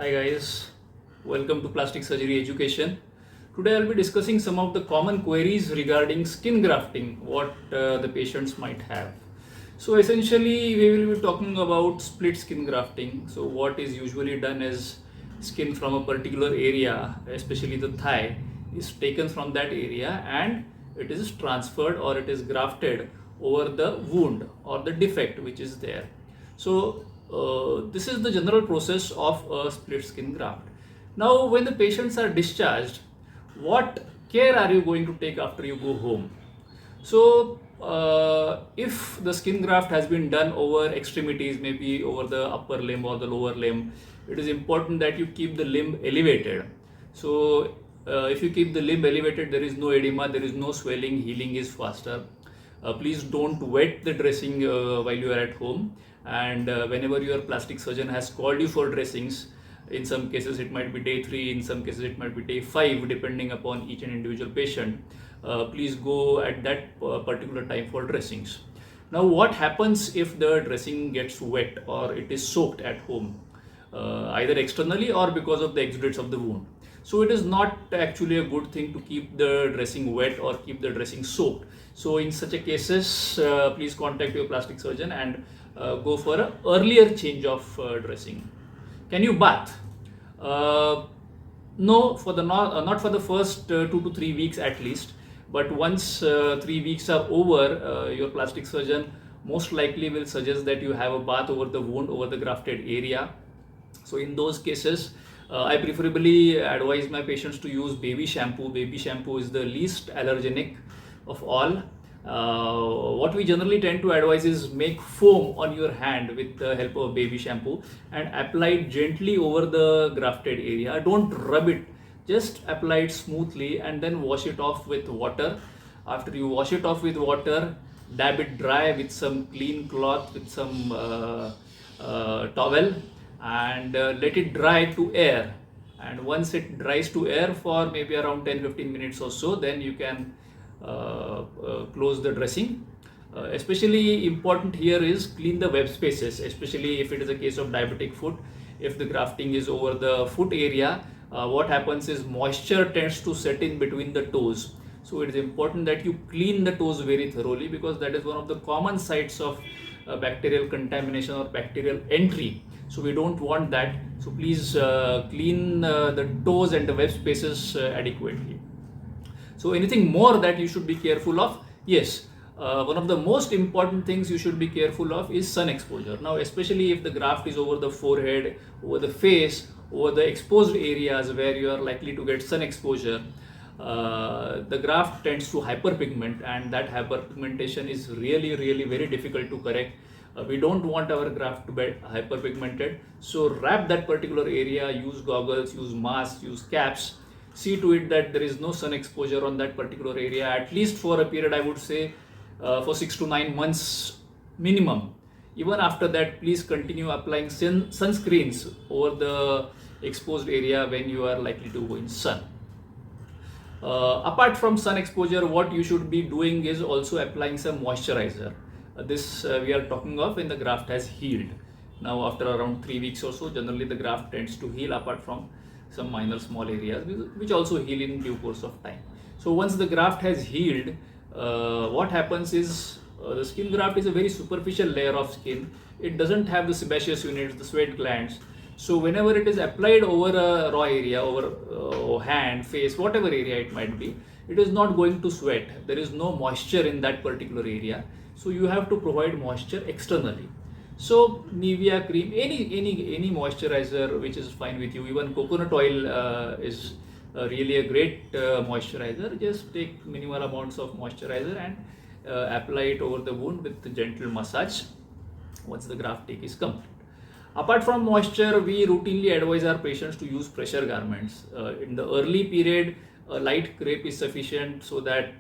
Hi guys, welcome to Plastic Surgery Education. Today I'll be discussing some of the common queries regarding skin grafting, what the patients might have. So essentially we will be talking about split skin grafting. So what is usually done is skin from a particular area, especially the thigh, is taken from that area and it is transferred or it is grafted over the wound or the defect which is there. So this is the general process of a split skin graft. Now, when the patients are discharged, what care are you going to take after you go home? So, if the skin graft has been done over extremities, maybe over the upper limb or the lower limb, it is important that you keep the limb elevated. So, if you keep the limb elevated, there is no edema, there is no swelling, healing is faster. Please don't wet the dressing while you are at home, and whenever your plastic surgeon has called you for dressings, in some cases it might be day 3, in some cases it might be day 5, depending upon each and individual patient, please go at that particular time for dressings. Now what happens if the dressing gets wet or it is soaked at home, either externally or because of the exudates of the wound? So it is not actually a good thing to keep the dressing wet or keep the dressing soaked. So in such a cases, please contact your plastic surgeon and go for an earlier change of dressing. Can you bath? No, for the not for the first 2 to 3 weeks at least. But once 3 weeks are over, your plastic surgeon most likely will suggest that you have a bath over the wound, over the grafted area. So in those cases, I preferably advise my patients to use baby shampoo. Baby shampoo is the least allergenic of all. What we generally tend to advise is make foam on your hand with the help of baby shampoo and apply it gently over the grafted area. Don't rub it, just apply it smoothly and then wash it off with water. After you wash it off with water, dab it dry with some clean cloth, with some towel, and let it dry to air. And once it dries to air for maybe around 10-15 minutes or so, then you can close the dressing. Especially important here is clean the web spaces, especially if it is a case of diabetic foot. If the grafting is over the foot area, what happens is moisture tends to set in between the toes. So it is important that you clean the toes very thoroughly, because that is one of the common sites of bacterial contamination or bacterial entry. So we don't want that. So please clean the toes and the web spaces adequately. So anything more that you should be careful of? Yes, one of the most important things you should be careful of is sun exposure. Now, especially if the graft is over the forehead, over the face, over the exposed areas where you are likely to get sun exposure, the graft tends to hyperpigment, and that hyperpigmentation is really very difficult to correct. We don't want our graft to be hyperpigmented. So wrap that particular area, use goggles, use masks, use caps. See to it that there is no sun exposure on that particular area, at least for a period, I would say, for 6 to 9 months minimum. Even after that, please continue applying sunscreens over the exposed area when you are likely to go in sun. Apart from sun exposure, what you should be doing is also applying some moisturizer. This we are talking of when the graft has healed. Now after around 3 weeks or so, generally the graft tends to heal, apart from some minor small areas which also heal in due course of time. So once the graft has healed, what happens is the skin graft is a very superficial layer of skin. It doesn't have the sebaceous units, the sweat glands. So whenever it is applied over a raw area, over hand, face, whatever area it might be, it is not going to sweat. There is no moisture in that particular area. So you have to provide moisture externally. So Nivea cream, any moisturizer which is fine with you. Even coconut oil is really a great moisturizer. Just take minimal amounts of moisturizer and apply it over the wound with gentle massage once the graft take is complete. Apart from moisture, we routinely advise our patients to use pressure garments. In the early period, a light crepe is sufficient, so that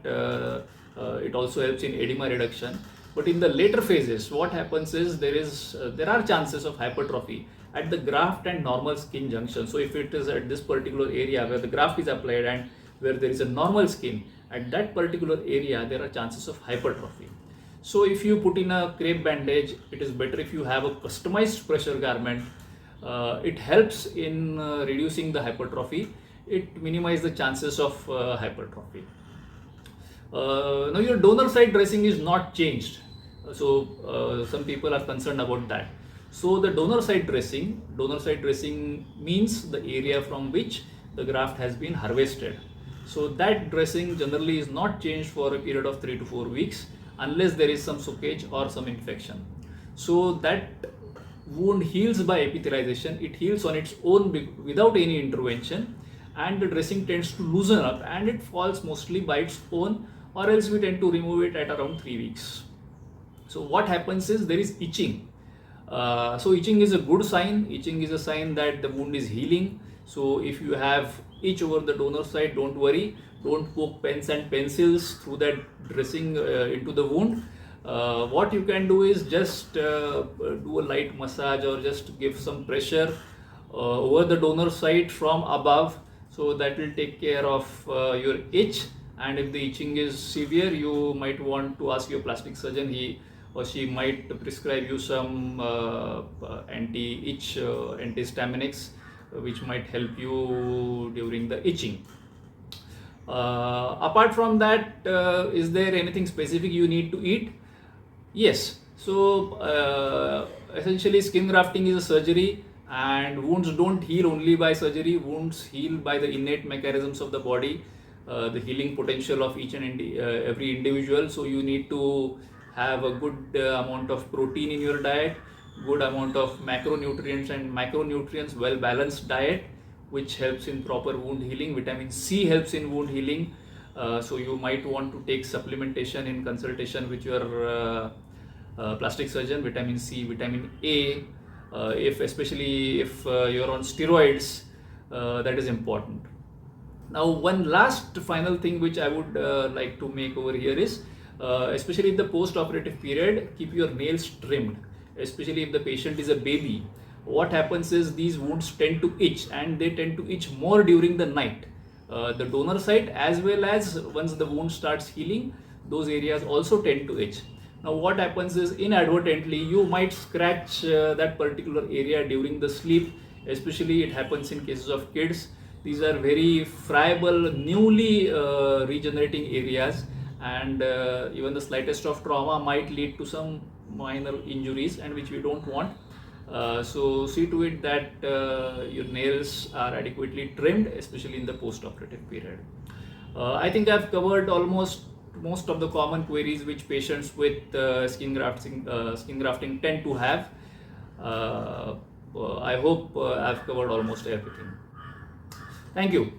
it also helps in edema reduction. But in the later phases, what happens is there are chances of hypertrophy at the graft and normal skin junction. So if it is at this particular area where the graft is applied and where there is a normal skin, at that particular area there are chances of hypertrophy. So if you put in a crepe bandage, it is better if you have a customized pressure garment It helps in reducing the hypertrophy. It minimizes the chances of hypertrophy. Now your donor side dressing is not changed, so some people are concerned about that. So the donor side dressing means the area from which the graft has been harvested. So that dressing generally is not changed for a period of 3 to 4 weeks unless there is some soakage or some infection. So that wound heals by epithelialization. It heals on its own without any intervention, and the dressing tends to loosen up and it falls mostly by its own, or else we tend to remove it at around 3 weeks. So what happens is there is itching. So itching is a good sign. Itching is a sign that the wound is healing. So if you have itch over the donor side, don't worry. Don't poke pens and pencils through that dressing into the wound. What you can do is just do a light massage or just give some pressure over the donor side from above. So that will take care of your itch. And if the itching is severe, you might want to ask your plastic surgeon. He or she might prescribe you some anti-itch antihistaminics, which might help you during the itching. Apart from that, is there anything specific you need to eat? Yes. So essentially skin grafting is a surgery, and wounds don't heal only by surgery. Wounds heal by the innate mechanisms of the body, the healing potential of each and every individual. So you need to have a good amount of protein in your diet, good amount of macronutrients and micronutrients, well balanced diet, which helps in proper wound healing. Vitamin C helps in wound healing. So you might want to take supplementation in consultation with your plastic surgeon. Vitamin C, vitamin A, especially if you're on steroids, that is important. Now one last final thing which I would like to make over here is, especially in the post-operative period, keep your nails trimmed, especially if the patient is a baby. What happens is these wounds tend to itch, and they tend to itch more during the night. The donor side, as well as once the wound starts healing, those areas also tend to itch. Now what happens is, inadvertently you might scratch that particular area during the sleep. Especially it happens in cases of kids. These are very friable, newly regenerating areas, and even the slightest of trauma might lead to some minor injuries, and which we don't want. So see to it that your nails are adequately trimmed, especially in the post-operative period. I think I've covered almost most of the common queries which patients with skin grafting tend to have. I hope I've covered almost everything. Thank you.